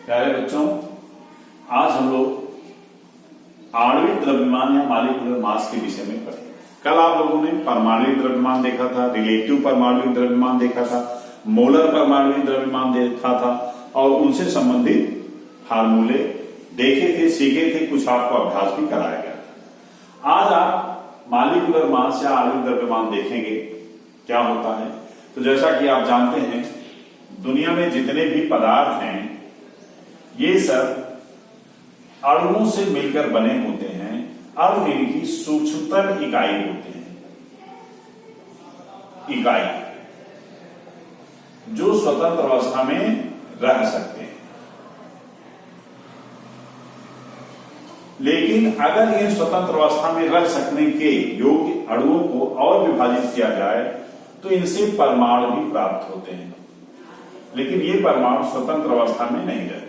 प्यारे बच्चों, आज हम लोग आणविक द्रव्यमान या मॉलिक्यूलर मास के विषय में पढ़ेंगे। कल आप लोगों ने परमाणुविक द्रव्यमान देखा था, रिलेटिव परमाणुविक द्रव्यमान देखा था, मोलर परमाणुविक द्रव्यमान देखा था और उनसे संबंधित फार्मूले देखे थे, सीखे थे, कुछ आपको अभ्यास भी कराया गया था। आज आप मॉलिक्यूलर मास या आणविक द्रव्यमान देखेंगे क्या होता है। तो जैसा कि आप जानते हैं, दुनिया में जितने भी पदार्थ हैं ये सब अणुओं से मिलकर बने होते हैं। अणु इनकी सूक्ष्मतम इकाई होते हैं, इकाई जो स्वतंत्र अवस्था में रह सकते हैं। लेकिन अगर इन स्वतंत्र अवस्था में रह सकने के योग्य अणुओं को और विभाजित किया जाए तो इनसे परमाणु भी प्राप्त होते हैं, लेकिन ये परमाणु स्वतंत्र अवस्था में नहीं रहते।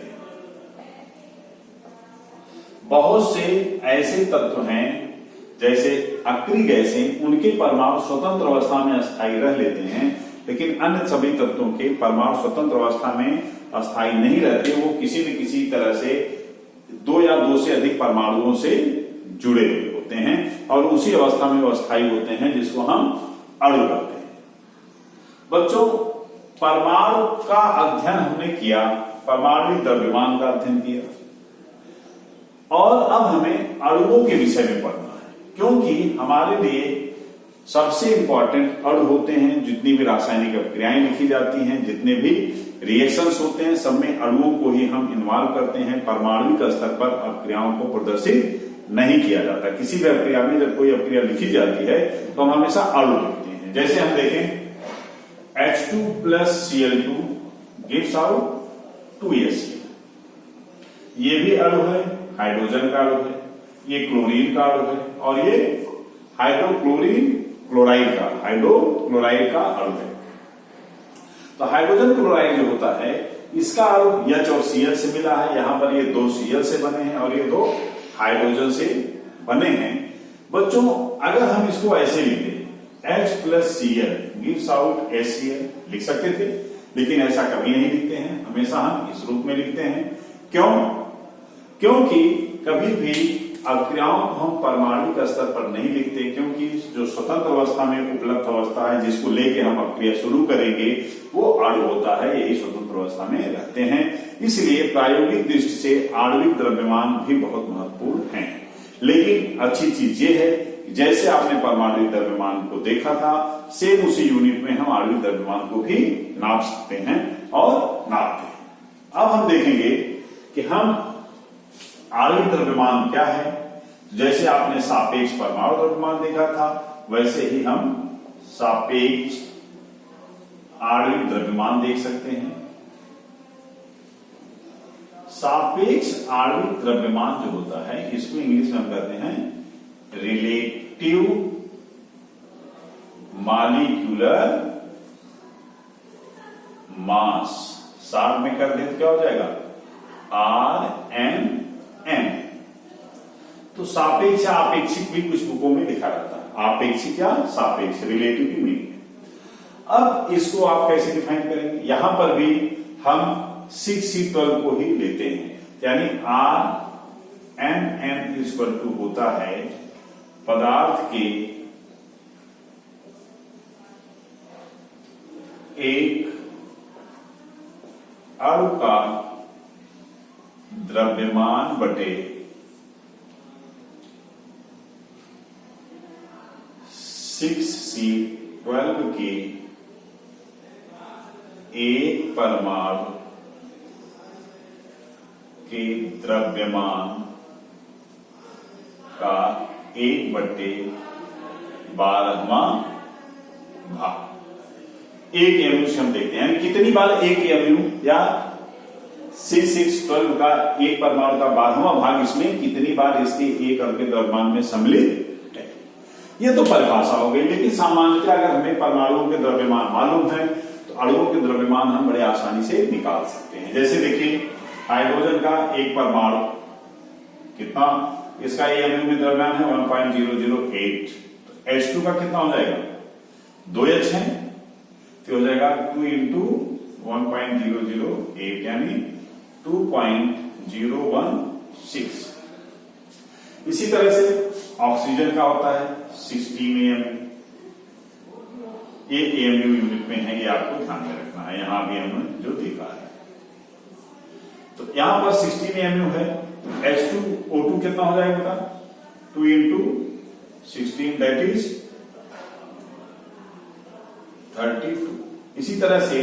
बहुत से ऐसे तत्व हैं जैसे अक्रिय गैसें, उनके परमाणु स्वतंत्र अवस्था में अस्थायी रह लेते हैं, लेकिन अन्य सभी तत्वों के परमाणु स्वतंत्र अवस्था में अस्थायी नहीं रहते। वो किसी न किसी तरह से दो या दो से अधिक परमाणुओं से जुड़े हुए होते हैं और उसी अवस्था में वो अस्थायी होते हैं, जिसको हम अणु कहते हैं। बच्चों, परमाणु का अध्ययन हमने किया, परमाणुविक द्रव्यमान का अध्ययन किया और अब हमें अणुओं के विषय में पढ़ना है, क्योंकि हमारे लिए सबसे इंपॉर्टेंट अणु होते हैं। जितनी भी रासायनिक अभिक्रियाएं लिखी जाती हैं, जितने भी रिएक्शंस होते हैं, सब में अणुओं को ही हम इन्वॉल्व करते हैं। परमाणुविक स्तर पर अभिक्रियाओं को प्रदर्शित नहीं किया जाता। किसी भी अभिक्रिया में जब कोई अभिक्रिया लिखी जाती है तो हम हमेशा अणु लिखते हैं। जैसे हम देखें H2 plus Cl2 gives out 2HCl। ये भी अणु है, हाइड्रोजन का अणु है, ये क्लोरीन का अणु है और ये हाइड्रोक्लोरीन क्लोराइड का हाइड्रोक्लोराइड का अणु है। तो हाइड्रोजन क्लोराइड जो होता है, इसका अणु H और Cl से मिला है। यहां पर ये दो Cl से बने हैं और ये दो हाइड्रोजन से बने हैं। बच्चों, अगर हम इसको ऐसे लिखें H plus Cl gives out HCl लिख सकते थे, लेकिन ऐसा कभी नहीं लिखते हैं। हमेशा हम इस रूप में लिखते हैं। क्यों? क्योंकि कभी भी अभिक्रियाओं को हम परमाणुविक स्तर पर नहीं लिखते, क्योंकि जो स्वतंत्र अवस्था में उपलब्ध अवस्था है जिसको लेके हम अभिक्रिया शुरू करेंगे वो अणु होता है। यही स्वतंत्र अवस्था में रहते हैं। इसलिए प्रायोगिक दृष्टि से आणविक द्रव्यमान भी बहुत महत्वपूर्ण है। लेकिन अच्छी चीज ये है, जैसे आपने परमाणुविक द्रव्यमान को देखा था, सेम उसी यूनिट में हम आणविक द्रव्यमान को भी नाप सकते हैं और नापते हैं। अब हम देखेंगे कि हम आणविक द्रव्यमान क्या है। जैसे आपने सापेक्ष परमाणु द्रव्यमान देखा था, वैसे ही हम सापेक्ष आणविक द्रव्यमान देख सकते हैं। सापेक्ष आणविक द्रव्यमान जो होता है, इसको इंग्लिश में हम कहते हैं रिलेटिव मॉलिक्यूलर मास। शॉर्ट में कर दे तो क्या हो जाएगा? RMM। तो सापेक्ष या आपेक्षिक भी कुछ बुकों में लिखा रहता है। आपेक्षिक या सापेक्ष, रिलेटिव की मीनिंग। अब इसको आप कैसे डिफाइन करेंगे? यहां पर भी हम 6C12 को ही लेते हैं, यानी RMM इक्वल टू होता है पदार्थ के एक अणु का द्रव्यमान बटे 6C12 के एक परमाणु के द्रव्यमान का 1/12वां भाग। एक एमयू से हम देखते हैं, यानी कितनी बार एक एमयू या 6/12 का एक परमाणु का 12वां भाग इसमें कितनी बार इसके एक अणु के द्रव्यमान में सम्मिलित है। यह तो परिभाषा हो गई, लेकिन सामान्यतः अगर हमें परमाणुओं के द्रव्यमान मालूम है तो अणुओं के द्रव्यमान हम बड़े आसानी से निकाल सकते हैं। जैसे देखिए, हाइड्रोजन का एक परमाणु कितना, इसका एमयू में द्रव्यमान है 1.008। तो H2 का कितना हो जाएगा? 2H है, तो हो जाएगा 2 × 1.008 यानी 2.016। इसी तरह से ऑक्सीजन का होता है 16 AMU। ये AMU यूनिट में है, ये आपको ध्यान में रखना है, यहां भी हमने जो देखा है। तो यहां पर 16 AMU है, H2O2 कितना हो जाएगा बेटा? 2 into 16 दैट इज 32। इसी तरह से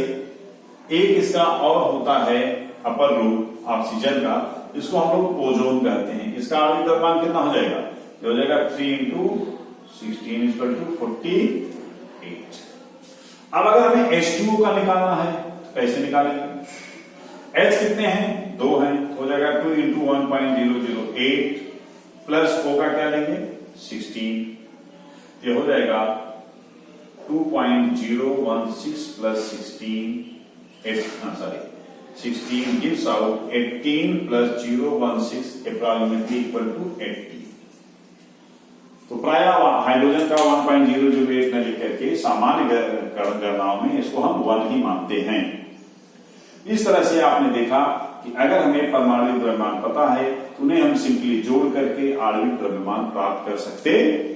एक इसका और होता है अपर ग्रुप ऑक्सीजन का, इसको हम लोग ओजोन कहते हैं। इसका आणविक द्रव्यमान कितना हो जाएगा? ये हो जाएगा 3 into 16 = 48। अब अगर हमें H2O का निकालना है कैसे निकालेंगे? H कितने हैं? 2 हैं, हो जाएगा 2 into 1.008 प्लस O का क्या लेंगे? 16। ये हो जाएगा 2.016 plus 16 gives out 18 plus 016 approximately equal to 80। तो प्राय हाइड्रोजन का 1.008 न लिख करके सामान्य गणनाओं में इसको हम 1 ही मानते हैं। इस तरह से आपने देखा कि अगर हमें परमाणु द्रव्यमान पता है तो उन्हें हम सिंपली जोड़ करके आणविक द्रव्यमान प्राप्त कर सकते हैं।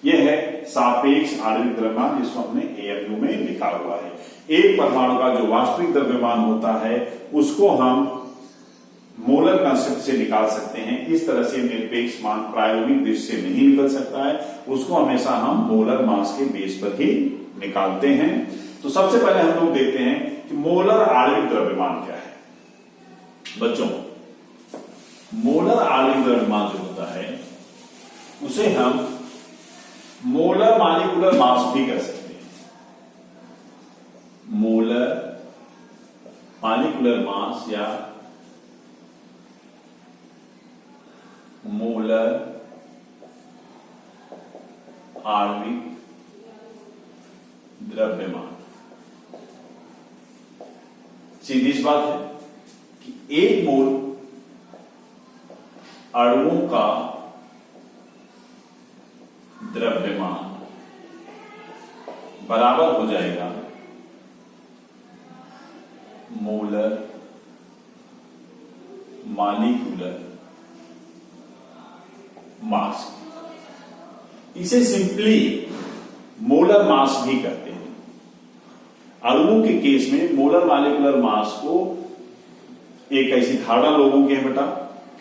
यह है सापेक्ष आणविक द्रव्यमान, जिसको हमने AMU में लिखा हुआ है। एक परमाणु का जो वास्तविक द्रव्यमान होता है उसको हम मोलर कंसेप्ट से निकाल सकते हैं। इस तरह से निरपेक्ष मान प्रायोगिक दृष्टि से नहीं निकल सकता है, उसको हमेशा हम मोलर मास के बेस पर ही निकालते हैं। तो सबसे पहले हम लोग देखते हैं कि मोलर आणविक द्रव्यमान क्या है। बच्चों, मोलर आणविक द्रव्यमान जो होता है उसे हम मोलर मॉलिक्यूलर मास भी कर सकते हैं। मोलर मॉलिक्यूलर मास या मोलर आणविक द्रव्यमान। सीधी सी बात है कि 1 मोल अणुओं का द्रव्यमान बराबर हो जाएगा मोलर मॉलिक्यूलर मास। इसे सिंपली मोलर मास भी कहते हैं। अणुओं के केस में मोलर मॉलिक्यूलर मास को एक ऐसी धारणा लोगों की है बेटा,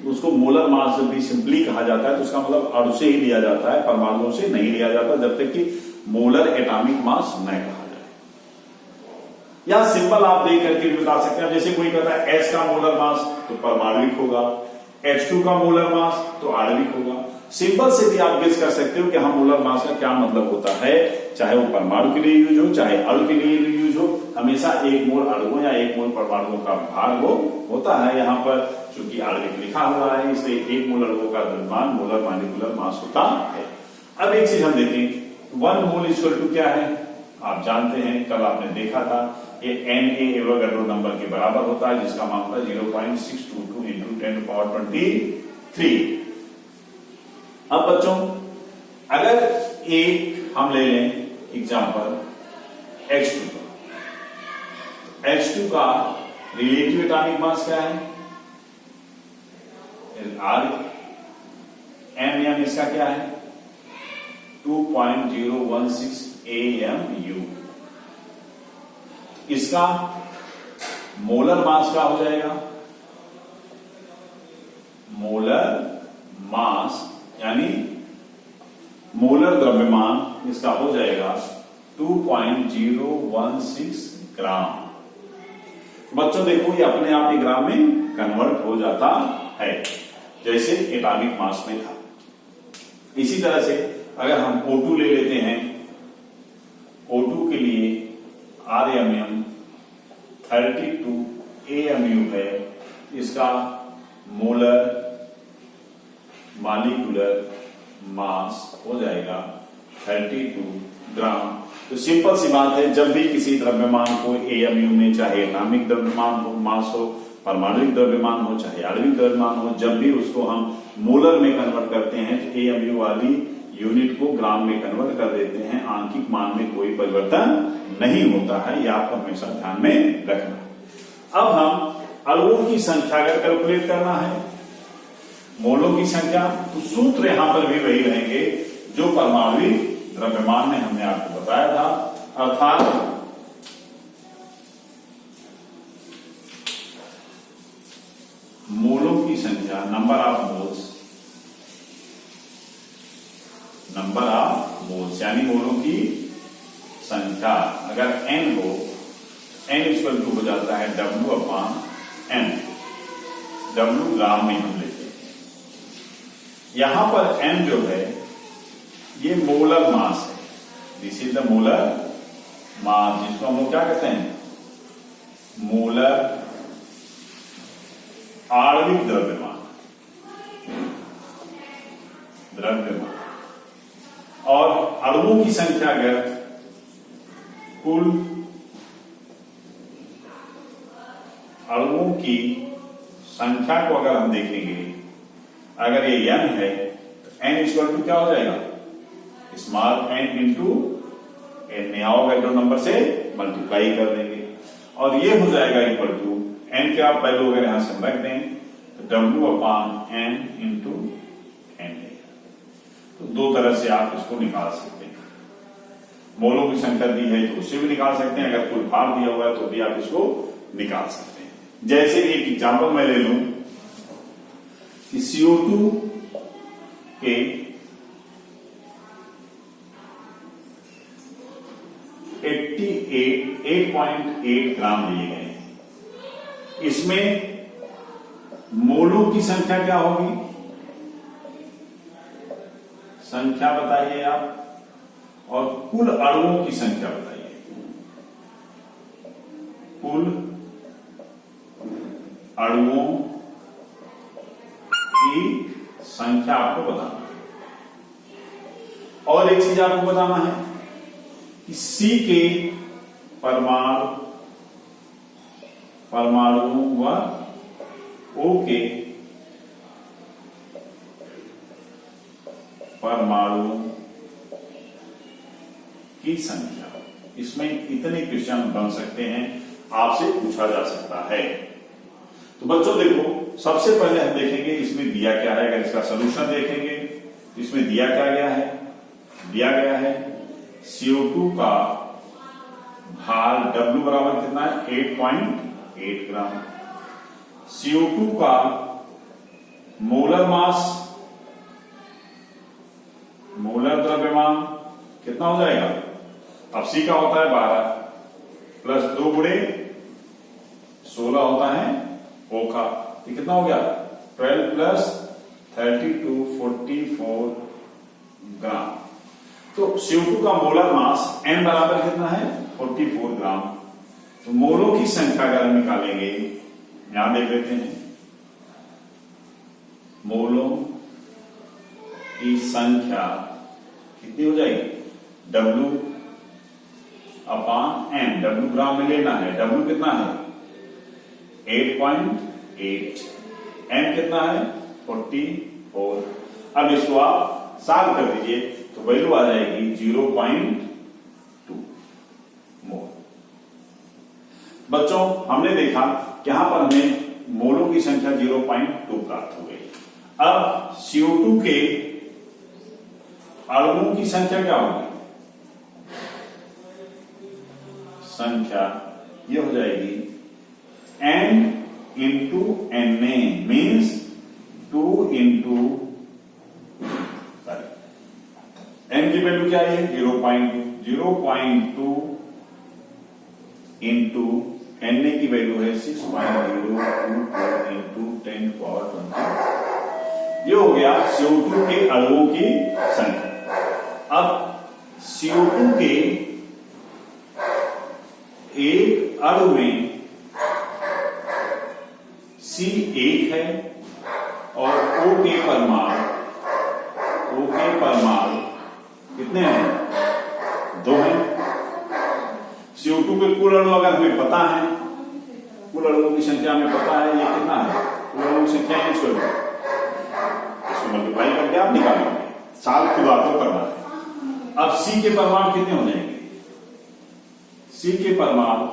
उसको मोलर मास जब भी सिंपली कहा जाता है तो उसका मतलब अणु से ही लिया जाता है, परमाणुओं से नहीं लिया जाता जब तक कि मोलर एटॉमिक मास न कहा जाए। या सिंपल आप देख करके भी बता सकते हैं, जैसे कोई कहता है H का मोलर मास तो परमाणुविक होगा, H2 का मोलर मास तो आणविक होगा। सिंपल से भी आप गेस कर सकते हो कि हम मोलर मास का क्या मतलब होता है, चाहे वो परमाणु के लिए यूज हो चाहे अणु के लिए यूज हो, हमेशा 1 मोल अणुओं या 1 मोल परमाणुओं का भाग होता है। यहाँ पर चूंकि आणविक लिखा हुआ है इसलिए 1 मोल अणुओं का द्रव्यमान मोलर मॉलिक्यूलर मास होता है। अब एक चीज हम देखें, 1 मोल इक्वल टू क्या है? आप जानते हैं, कल आपने देखा था, ये Na एवोगाड्रो नंबर के बराबर होता है, जिसका मान होता है 0.622 into 10⁻23। अब बच्चों, अगर एक हम ले लें एग्जांपल H2 का, H2 का रिलेटिव एटॉमिक मास क्या है? R। M इसका क्या है? 2.016 AMU। इसका मोलर मास क्या हो जाएगा? मोलर मास यानी मोलर द्रव्यमान इसका हो जाएगा 2.016 ग्राम। बच्चों देखो, ये अपने आप ही ग्राम में कन्वर्ट हो जाता है जैसे एटॉमिक मास में था। इसी तरह से अगर हम O2 ले लेते हैं, O2 के लिए RMM 32 AMU है, इसका मोलर मॉलिक्यूलर मास हो जाएगा 32 ग्राम। तो सिंपल सी बात है, जब भी किसी द्रव्यमान को AMU में, चाहे एटॉमिक द्रव्यमान हो, मास हो, परमाणुविक द्रव्यमान हो, चाहे आणविक द्रव्यमान हो, जब भी उसको हम मोलर में कन्वर्ट करते हैं तो AMU वाली यूनिट को ग्राम में कन्वर्ट कर देते हैं। आंकिक मान में कोई परिवर्तन नहीं होता है, यह आपको हमेशा ध्यान में रखना। अब हम अणुओं की संख्या अगर कैलकुलेट करना है, मोलों की संख्या, तो सूत्र यहां पर भी वही रहेंगे जो परमाणुविक द्रव्यमान में हमने आपको बताया था, अर्थात मोलों की संख्या, नंबर ऑफ मोल्स यानी मोलों की संख्या अगर n हो, n इक्वल टू हो जाता है W/m, W ग्राम में हम लेते हैं। यहां पर m जो है ये मोलर मास है, this is the molar mass, जिसको हम लोग क्या कहते हैं, मोलर आणविक द्रव्यमान। और अणुओं की संख्या अगर कुल अणुओं की संख्या को अगर हम देखेंगे, अगर ये n है तो n इक्वल टू क्या हो जाएगा, स्मॉल n इंटू n, यहां होगा दो नंबर से मल्टीप्लाई कर देंगे और ये हो जाएगा इक्वल टू n के आप वैल्यू अगर यहां से हम रख दें तो W/n इंटू n। तो दो तरह से आप इसको निकाल सकते हैं, मोलों की संख्या दी है तो उससे भी निकाल सकते हैं, अगर कुल भार दिया हुआ है तो भी आप इसको निकाल सकते हैं। जैसे एक एग्जांपल मैं ले लूं कि CO2 के 8.8 ग्राम लिए गए हैं, इसमें मोलों की संख्या क्या होगी, संख्या बताइए आप, और कुल अणुओं की संख्या बताइए, कुल अणुओं की संख्या आपको बताना है। और एक चीज आपको बताना है कि C के परमाणु व O के परमाणु की संख्या, इसमें इतने क्वेश्चन बन सकते हैं, आपसे पूछा जा सकता है। तो बच्चों देखो, सबसे पहले हम देखेंगे इसमें दिया क्या है, अगर इसका सलूशन देखेंगे इसमें दिया क्या गया है, दिया गया है CO2 का भार W बराबर कितना है, 8.8 ग्राम। CO2 का मोलर मास, मोलर द्रव्यमान कितना हो जाएगा, अब C का होता है 12 प्लस 2 गुणे 16 होता है O का, ये कितना हो गया 12 प्लस 32 44 ग्राम। तो CO2 का मोलर मास N बराबर कितना है 44 ग्राम। तो मोलों की संख्या अगर हम निकालेंगे, यहां देख लेते हैं, मोलों की संख्या कितनी हो जाएगी, W/m, W ग्राम में लेना है, W कितना है 8.8, M कितना है 44। अब इसको आप सॉल्व कर दीजिए तो वैल्यू आ जाएगी 0.2 मोल। बच्चों हमने देखा कि यहां पर हमें मोलों की संख्या 0.2 प्राप्त हो गई। अब CO2 के अणुओं की संख्या क्या होगी, संख्या ये हो जाएगी N into Na means 2 into N की वैल्यू क्या है 0.2 इंटू Na की वैल्यू है 6.024 इंटू 10⁻²⁰। ये हो गया CO2 के अणुओं की संख्या। अब CO2 के एक अणु में C 1 है और O के परमाणु कितने हैं 2 हैं। CO2 के कुल अणु अगर हमें पता है, कुल अणुओं की संख्या हमें पता है, ये कितना है, कुल अणुओं की संख्या है, इसको मल्टीप्लाई करके आप निकालेंगे, साल की बातों करना है। अब C के परमाणु कितने हो जाएंगे, C के परमाणु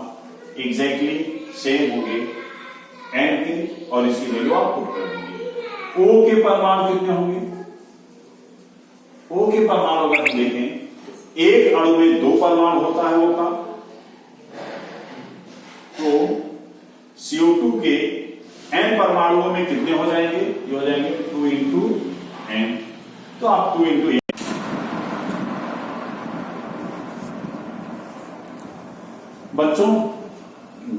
एग्जैक्टली सेम होंगे, N और इसकी वैल्यू आप पुट कर देंगे। ओ के परमाणु कितने होंगे? ओ के परमाणु अगर हम देखें, एक अणु में 2 परमाणु होता है ओ का, तो CO2 के n परमाणुओं में कितने हो जाएंगे? ये हो जाएंगे 2 इंटू n। तो आप 2 इंटू n। बच्चों,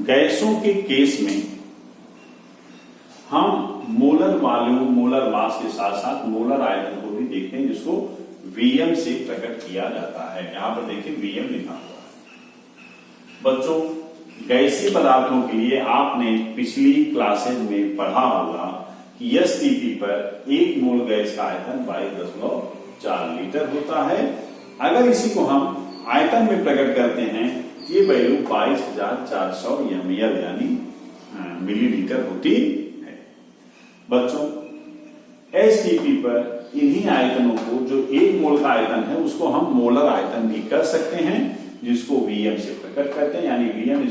गैसों के केस में हम मोलर वॉल्यूम, मोलर मास के साथ साथ मोलर आयतन को भी देखते हैं, जिसको Vm से प्रकट किया जाता है। यहां पर देखिए Vm लिखा हुआ है। बच्चों, गैसीय पदार्थों के लिए आपने पिछली क्लासेज में पढ़ा होगा कि STP पर 1 मोल गैस का आयतन 22.4 लीटर होता है। अगर इसी को हम आयतन में प्रकट करते हैं, ये वैल्यू 22,400 ml यानी मिलीलीटर होती है। बच्चों, STP पर इन्हीं आयतनों को, जो 1 मोल का आयतन है, उसको हम मोलर आयतन भी कर सकते हैं, जिसको Vm से प्रकट करते हैं, यानी Vm =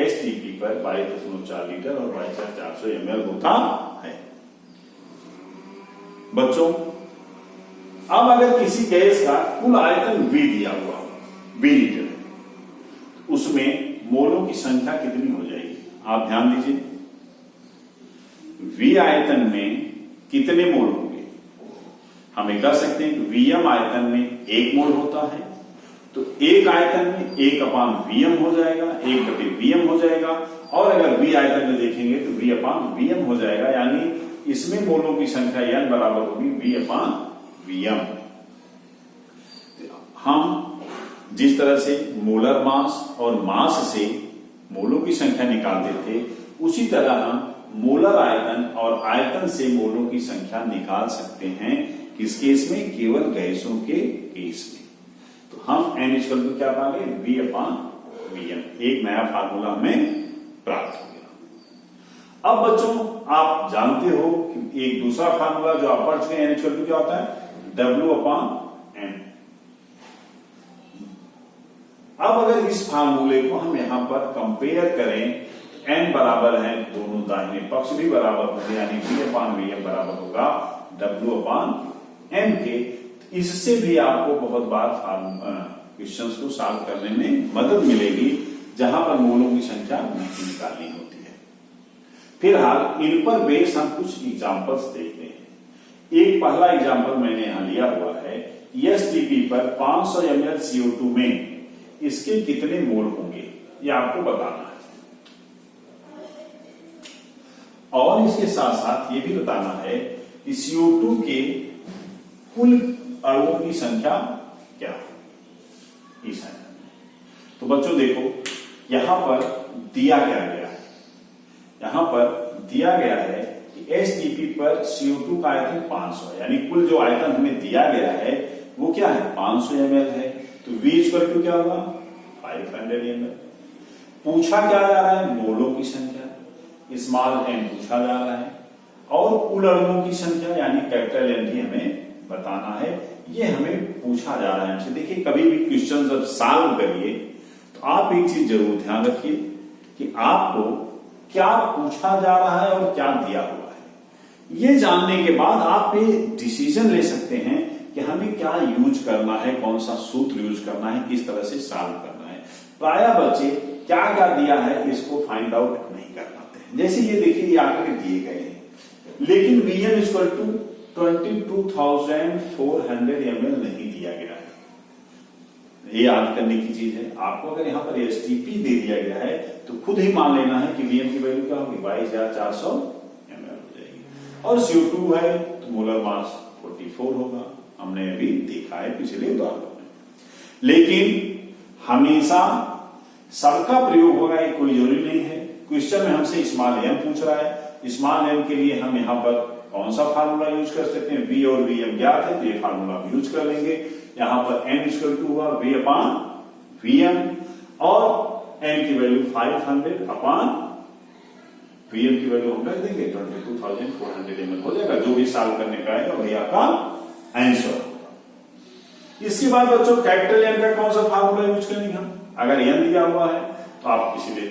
STP पर 22.4 लीटर और 22,400 ml होता है। बच्चों, अब अगर किसी गैस का कुल आयतन V दिया हुआ, V लीटर, उसमें मोलों की संख्या कितनी हो जाएगी? आप ध्यान दीजिए, V आयतन में कितने मोल होंगे? हम कह सकते हैं कि Vm आयतन में 1 मोल होता है, तो 1 आयतन में 1/Vm हो जाएगा, 1/Vm हो जाएगा। और अगर V आयतन में देखेंगे तो V/Vm हो जाएगा, यानी इसमें मोलों की संख्या n बराबर होगी V/Vm। हम जिस तरह से मोलर मास और मास से मोलों की संख्या निकालते थे, उसी तरह हम मोलर आयतन और आयतन से मोलों की संख्या निकाल सकते हैं। किस केस में? केवल गैसों के केस में। तो हम n = क्या पा गए? V/Vm। एक नया फार्मूला हमें प्राप्त हो गया। अब बच्चों, आप जानते हो कि एक दूसरा फार्मूला जो आप पढ़ चुके हैं, n = क्या होता है? W/m। अब अगर इस फार्मूले को हम यहां पर कंपेयर करें, n बराबर है, दोनों दाहिने पक्ष भी बराबर होंगे, यानी V/Vm बराबर होगा W/m के। इससे भी आपको बहुत बार क्वेश्चंस को सॉल्व करने में मदद मिलेगी, जहां पर मोलों की संख्या नहीं निकालनी होती है। फिलहाल इन पर बेस हम कुछ एग्जांपल्स देखते हैं। एक पहला एग्जांपल मैंने यहां लिया हुआ है, STP पर 500 ml CO2 में इसके कितने मोल होंगे, ये आपको बताना है। और इसके साथ साथ ये भी बताना है कि CO2 के कुल अणुओं की संख्या क्या है इस आयतन में। तो बच्चों देखो, यहां पर दिया क्या गया है, यहां पर दिया गया है कि STP पर CO2 का आयतन 500 है, यानी कुल जो आयतन हमें दिया गया है वो क्या है? 500 ml है। तो V = क्या होगा? 500 ml। पूछा क्या जा रहा है? मोलों की संख्या, स्मॉल n पूछा जा रहा है, और कुल अणुओं की संख्या यानी कैपिटल N भी हमें बताना है। ये हमें पूछा जा रहा है हमसे। देखिए, कभी भी क्वेश्चन जब सॉल्व करिए तो आप एक चीज जरूर ध्यान रखिए कि आपको क्या पूछा जा रहा है और क्या दिया हुआ है। ये जानने के बाद आप ये डिसीजन ले सकते हैं कि हमें क्या यूज करना है, कौन सा सूत्र यूज करना है, किस तरह से सॉल्व करना है। प्रायः बच्चे क्या क्या दिया है इसको फाइंड आउट नहीं कर पाते हैं। जैसे ये देखिए, ये आंकड़े दिए गए हैं, लेकिन Vm = 22,400 ml नहीं दिया गया है। ये याद करने की चीज है। आपको अगर यहाँ पर STP दे दिया गया है तो खुद ही मान लेना है कि Vm की वैल्यू क्या होगी? 22,400 ml हो जाएगी। और CO2 है तो मोलर मास 44 होगा, हमने अभी देखा है पिछले उदाहरणों में। लेकिन हमेशा सबका प्रयोग होगा ये कोई जरूरी नहीं है। क्वेश्चन में हमसे स्मॉल m पूछ रहा है, स्मॉल m के लिए हम यहाँ पर कौन सा फार्मूला यूज कर सकते हैं? V और Vm ज्ञात है तो ये फार्मूला हम यूज कर लेंगे। यहाँ पर n = हुआ V/Vm और n की वैल्यू 500/Vm की वैल्यू हम रख देंगे 22,400 ml हो जाएगा। जो भी सॉल्व करने का है वही आपका आंसर होगा। इसके बाद बच्चों, कैपिटल N का कौन सा फार्मूला यूज करेंगे हम? अगर n दिया हुआ है तो आप पिछले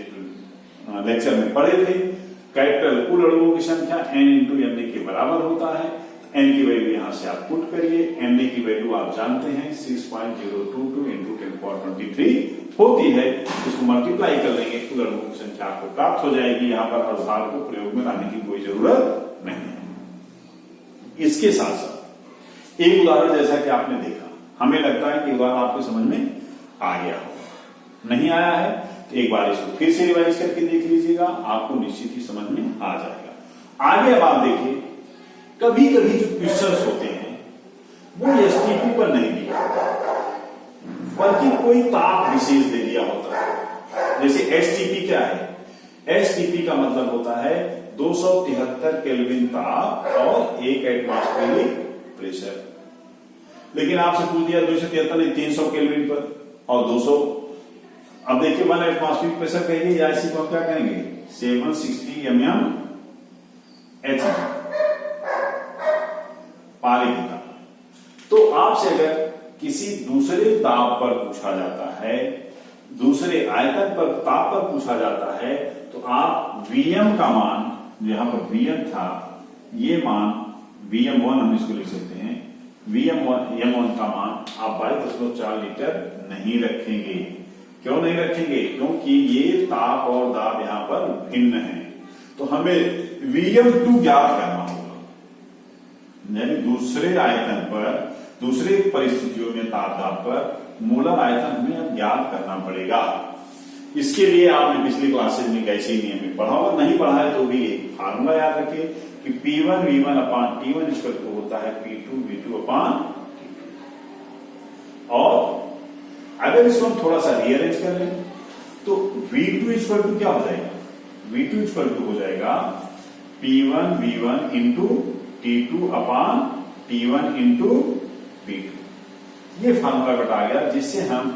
लेक्चर में पढ़े थे, कैपिटल कुल अणुओं की संख्या n इंटू Na के बराबर होता है। n की वैल्यू यहां से आप पुट करिए, Na की वैल्यू आप जानते हैं 6.022 इंटू 10⁻23 होती है। इसको मल्टीप्लाई कर लेंगे, कुल अणुओं की संख्या आपको प्राप्त हो जाएगी। यहाँ पर अवधार को प्रयोग में लाने की कोई जरूरत नहीं है। इसके साथ साथ एक उदाहरण जैसा कि आपने देखा, हमें लगता है कि उदाहरण आपको समझ में आ गया हो, नहीं आया है तो एक बार इसको फिर से रिवाइज करके देख लीजिएगा, आपको निश्चित ही समझ में आ जाएगा। आगे अब आप देखिए, कभी कभी जो क्वेश्चंस होते हैं वो एसटीपी पर नहीं दिया, बल्कि कोई ताप विशेष दे दिया होता है। जैसे एसटीपी क्या है? एसटीपी का मतलब होता है 273 केल्विन ताप और 1 एटमॉस्फेरिक प्रेशर। लेकिन आपसे पूछ दिया 273 नहीं 300 केल्विन पर और 200। अब देखिए 1 एटमॉस्फेरिक प्रेशर कहेंगे या इसी को हम क्या कहेंगे 760 mm H पारे की ताप। तो आपसे अगर किसी दूसरे ताप पर पूछा जाता है, दूसरे आयतन पर ताप पर पूछा जाता है, तो आप Vm का मान, यहां पर Vm था, ये मान Vm1 हम इसको लिख सकते हैं, Vm1 का मान आप 22.4 लीटर नहीं रखेंगे। क्यों नहीं रखेंगे? क्योंकि ये ताप और दाब यहां पर भिन्न है। तो हमें Vm2 ज्ञात करना होगा, यानी दूसरे आयतन पर, दूसरे परिस्थितियों में ताप दाब पर मोलर आयतन हमें अब ज्ञात करना पड़ेगा। इसके लिए आपने पिछली क्लासेज में कैसे नियम में पढ़ा होगा, नहीं पढ़ा है तो भी एक फार्मूला याद रखिए कि P1 V1 upon T1 equal to होता है P2 V2 अपान T2। और अगर इसको हम थोड़ा सा रीअरेंज कर लें तो V2 इक्वल टू क्या हो जाएगा? V2 इक्वल टू हो जाएगा P1 V1 इंटू T2 अपान T1 इंटू P2। ये फार्मूला बता गया, जिससे हम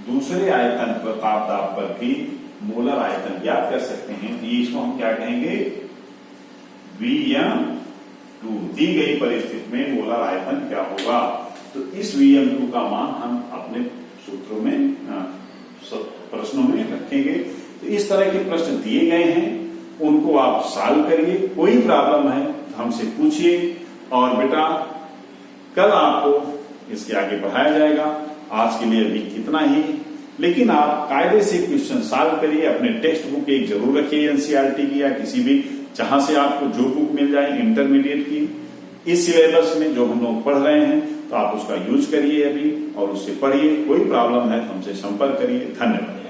दूसरे आयतन पर ताप दाब पर भी मोलर आयतन ज्ञात कर सकते हैं। तो इसको हम क्या कहेंगे Vm2। दी गई परिस्थिति में मोलर आयतन क्या होगा? तो इस Vm2 का मान हम अपने सूत्रों में, प्रश्नों में रखेंगे। तो इस तरह के प्रश्न दिए गए हैं, उनको आप सॉल्व करिए। कोई प्रॉब्लम है तो हमसे पूछिए, और बेटा कल आपको इसके आगे बढ़ाया जाएगा। आज के लिए अभी इतना ही, लेकिन आप कायदे से क्वेश्चन सॉल्व करिए। अपने टेक्स्ट बुक एक जरूर रखिए एनसीईआरटी की, या किसी भी जहां से आपको जो बुक मिल जाए इंटरमीडिएट की, इस सिलेबस में जो हम लोग पढ़ रहे हैं, तो आप उसका यूज करिए अभी और उससे पढ़िए। कोई प्रॉब्लम है तो हमसे संपर्क करिए। धन्यवाद।